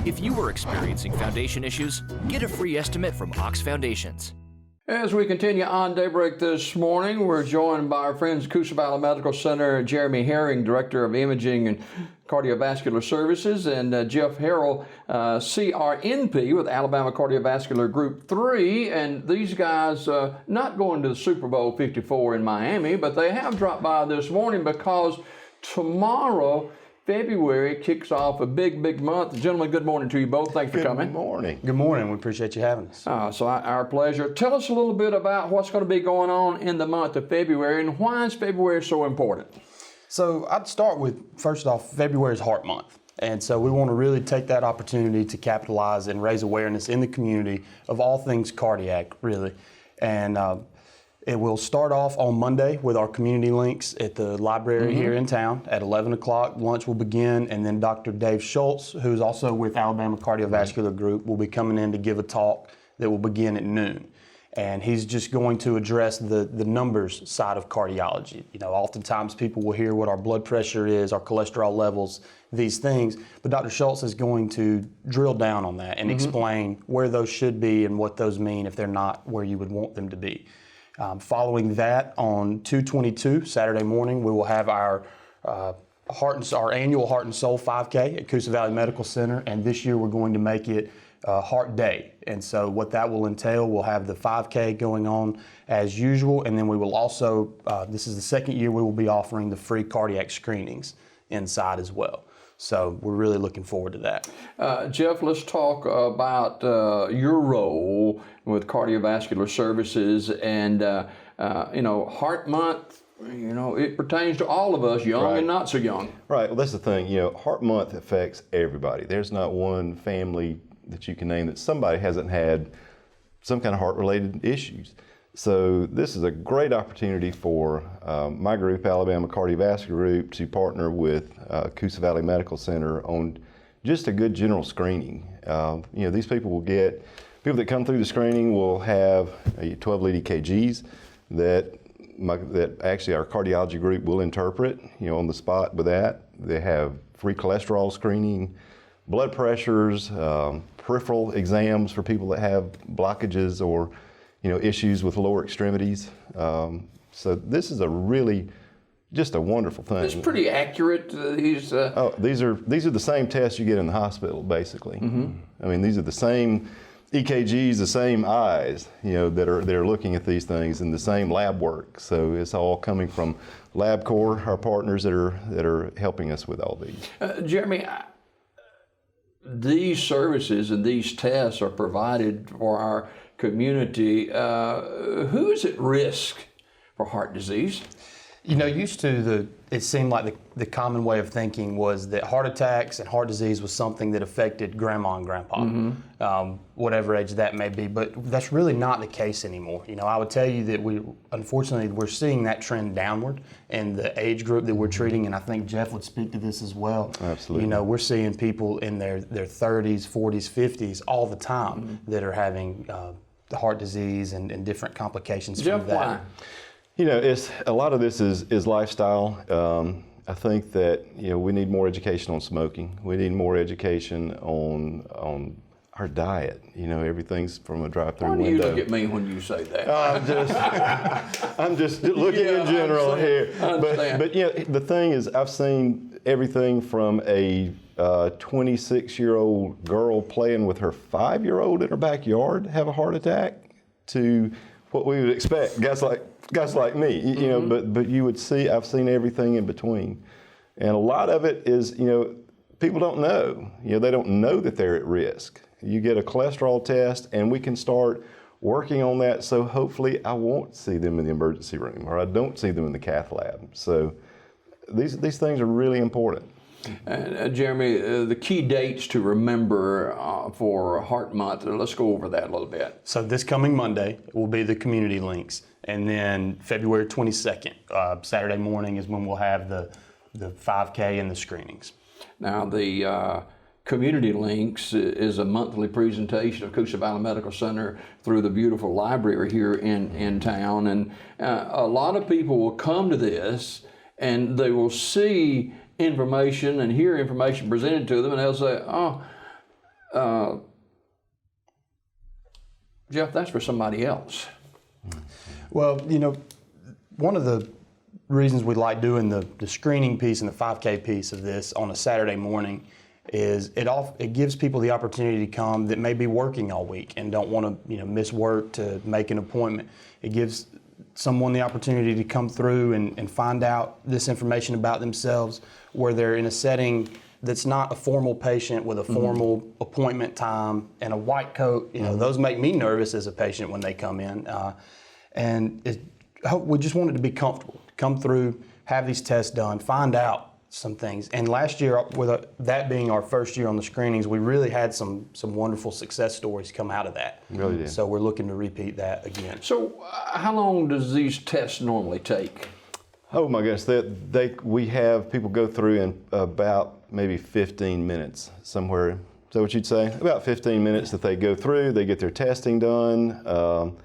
If you are experiencing foundation issues, get a free estimate from Ox Foundations. As we continue on Daybreak this morning, we're joined by our friends at Coosa Valley Medical Center, Jeremy Herring, Director of Imaging and Cardiovascular Services, and Jeff Herald, CRNP with Alabama Cardiovascular Group 3. And these guys not going to the Super Bowl 54 in Miami, but they have dropped by this morning because tomorrow, February, kicks off a big month. Gentlemen, good morning to you both. Thanks for coming. Good morning. Good morning. We appreciate you having us. Our pleasure. Tell us a little bit about what's going to be going on in the month of February and why is February so important? So I'd start with, first off, February is Heart Month. And so we want to really take that opportunity to capitalize and raise awareness in the community of all things cardiac, really. And it will start off on Monday with our community links at the library here in town at 11 o'clock. Lunch will begin, and then Dr. Dave Schultz, who's also with Alabama Cardiovascular Group, will be coming in to give a talk that will begin at noon. And he's just going to address the numbers side of cardiology. You know, oftentimes people will hear what our blood pressure is, our cholesterol levels, these things, but Dr. Schultz is going to drill down on that and explain where those should be and what those mean if they're not where you would want them to be. Following that, on 2/22, Saturday morning, we will have our annual Heart and Soul 5K at Coosa Valley Medical Center, and this year we're going to make it Heart Day. And so what that will entail, we'll have the 5K going on as usual, and then we will also, this is the second year we will be offering the free cardiac screenings inside as well. So we're really looking forward to that. Jeff, let's talk about your role with Cardiovascular Services and, Heart Month. You know, it pertains to all of us, young and not so young. Right. Well, that's the thing. You know, Heart Month affects everybody. There's not one family that you can name that somebody hasn't had some kind of heart-related issues. So this is a great opportunity for my group, Alabama Cardiovascular Group, to partner with Coosa Valley Medical Center on just a good general screening. These people that come through the screening will have 12 lead EKGs that actually our cardiology group will interpret, on the spot with that. They have free cholesterol screening, blood pressures, peripheral exams for people that have blockages or issues with lower extremities. So this is just a wonderful thing. It's pretty accurate. These are the same tests you get in the hospital, basically. I mean, these are the same EKGs, the same eyes, that are looking at these things, and the same lab work. So it's all coming from LabCorp, our partners that are helping us with all these. Jeremy, these services and these tests are provided for our community. Who is at risk for heart disease? It seemed like the common way of thinking was that heart attacks and heart disease was something that affected grandma and grandpa, whatever age that may be, but that's really not the case anymore. I would tell you that unfortunately, we're seeing that trend downward in the age group that we're treating, and I think Jeff would speak to this as well. Absolutely. We're seeing people in their 30s, 40s, 50s all the time that are having the heart disease and different complications from that. Why? A lot of this is lifestyle. I think that we need more education on smoking. We need more education on our diet. Everything's from a drive-through window. Why do you look at me when you say that? I'm just looking in general here. But the thing is, I've seen everything from a 26-year-old girl playing with her 5-year-old in her backyard have a heart attack to what we would expect, guys like me, but you would see, I've seen everything in between. And a lot of it is, people don't know. They don't know that they're at risk. You get a cholesterol test and we can start working on that, so hopefully I won't see them in the emergency room or I don't see them in the cath lab. So these things are really important. Jeremy, the key dates to remember for Heart Month, let's go over that a little bit. So this coming Monday will be the community links, and then February 22nd, Saturday morning, is when we'll have the 5K and the screenings. Now, the Community Links is a monthly presentation of Coosa Valley Medical Center through the beautiful library here in town, and a lot of people will come to this and they will see information and hear information presented to them, and they'll say, oh, Jeff, that's for somebody else. Well, one of the reasons we like doing the screening piece and the 5K piece of this on a Saturday morning is it gives people the opportunity to come that may be working all week and don't want to miss work to make an appointment. It gives someone the opportunity to come through and find out this information about themselves where they're in a setting that's not a formal patient with a formal appointment time and a white coat. Those make me nervous as a patient when they come in. We just want it to be comfortable. Come through, have these tests done, find out some things. And last year, with that being our first year on the screenings, we really had some wonderful success stories come out of that. Really did. So we're looking to repeat that again. So how long does these tests normally take? Oh my goodness, we have people go through in about maybe 15 minutes somewhere. Is that what you'd say? About 15 minutes that they go through, they get their testing done.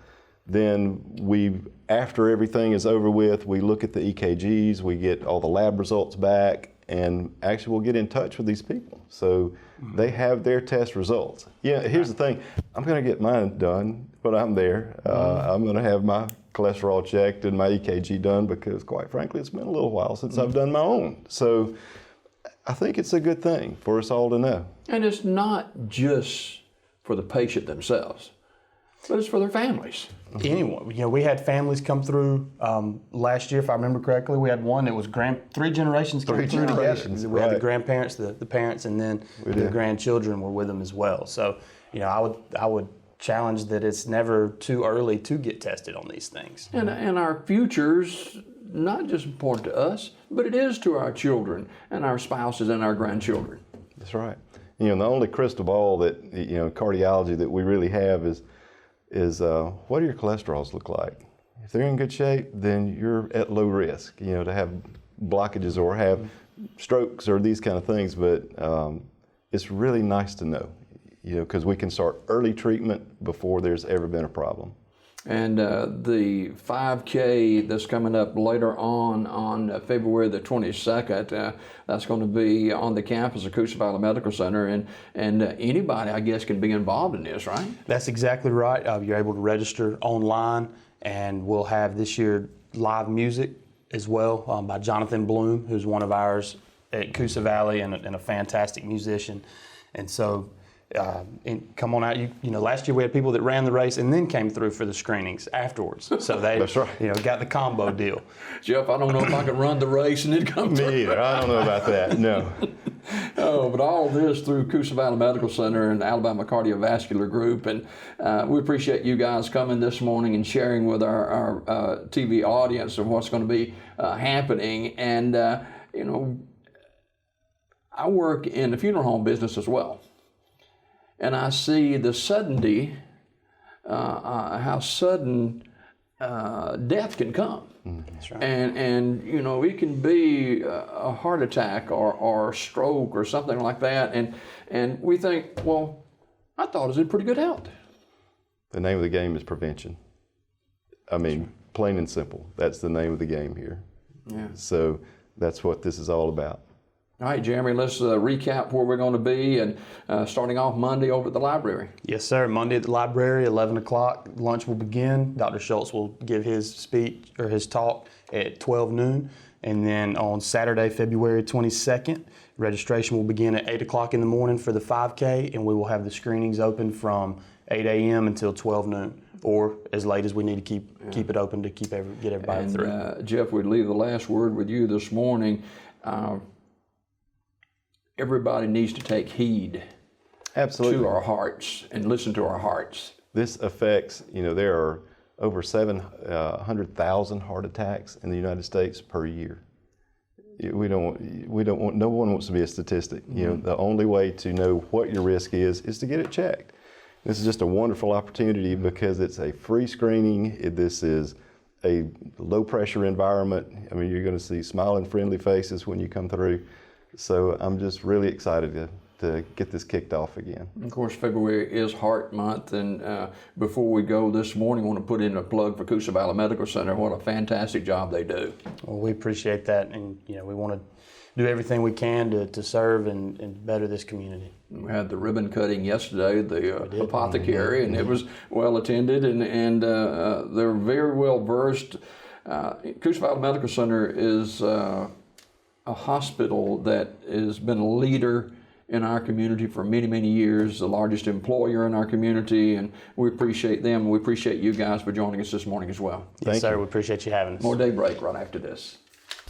Then after everything is over with, we look at the EKGs, we get all the lab results back, and actually we'll get in touch with these people. So they have their test results. Here's the thing, I'm gonna get mine done when I'm there. I'm gonna have my cholesterol checked and my EKG done because quite frankly, it's been a little while since I've done my own. So I think it's a good thing for us all to know. And it's not just for the patient themselves, but it's for their families. Anyone, we had families come through last year, if I remember correctly. We had one that was three generations came through together. We had the grandparents, the parents, and then the grandchildren were with them as well. So, I would challenge that it's never too early to get tested on these things. And our future's not just important to us, but it is to our children and our spouses and our grandchildren. That's right. The only crystal ball that cardiology that we really have is what do your cholesterols look like? If they're in good shape, then you're at low risk, to have blockages or have strokes or these kind of things. But it's really nice to know, because we can start early treatment before there's ever been a problem. And the 5K that's coming up later on February the 22nd, that's going to be on the campus of Coosa Medical Center, and anybody, I guess, can be involved in this, right? That's exactly right. You're able to register online, and we'll have this year live music as well by Jonathan Bloom, who's one of ours at Coosa Valley and a fantastic musician. And so and come on out. Last year we had people that ran the race and then came through for the screenings afterwards. So they, That's right. Got the combo deal. Jeff, I don't know if I can run the race and then come through. Me either. I don't know about that. No. Oh, but all this through Coosa Valley Medical Center and Alabama Cardiovascular Group, and we appreciate you guys coming this morning and sharing with our TV audience of what's going to be happening. And I work in the funeral home business as well. And I see the suddenty, how sudden death can come. That's right. And it can be a heart attack or stroke or something like that. And we think, well, I thought it was in pretty good health. The name of the game is prevention. I mean, plain and simple. That's the name of the game here. Yeah. So that's what this is all about. All right, Jeremy, let's recap where we're going to be, and starting off Monday over at the library. Yes, sir. Monday at the library, 11 o'clock. Lunch will begin. Dr. Schultz will give his speech or his talk at 12 noon. And then on Saturday, February 22nd, registration will begin at 8 o'clock in the morning for the 5K, and we will have the screenings open from 8 a.m. until 12 noon, or as late as we need to keep it open to get everybody through. Jeff, we'd leave the last word with you this morning. Everybody needs to take heed Absolutely. to our hearts and listen to our hearts. This affects, there are over 700,000 heart attacks in the United States per year. We don't want, no one wants to be a statistic. The only way to know what your risk is to get it checked. This is just a wonderful opportunity because it's a free screening. This is a low pressure environment. I mean, you're going to see smiling, friendly faces when you come through. So I'm just really excited to get this kicked off again. Of course, February is Heart Month, and before we go this morning, I want to put in a plug for Coosa Valley Medical Center. What a fantastic job they do. Well, we appreciate that, and we want to do everything we can to serve and better this community. We had the ribbon cutting yesterday, the apothecary, and it was well attended, and they're very well versed. Coosa Valley Medical Center is a hospital that has been a leader in our community for many, many years, the largest employer in our community, and we appreciate them, and we appreciate you guys for joining us this morning as well. Yes, sir. We appreciate you having us. More Daybreak right after this.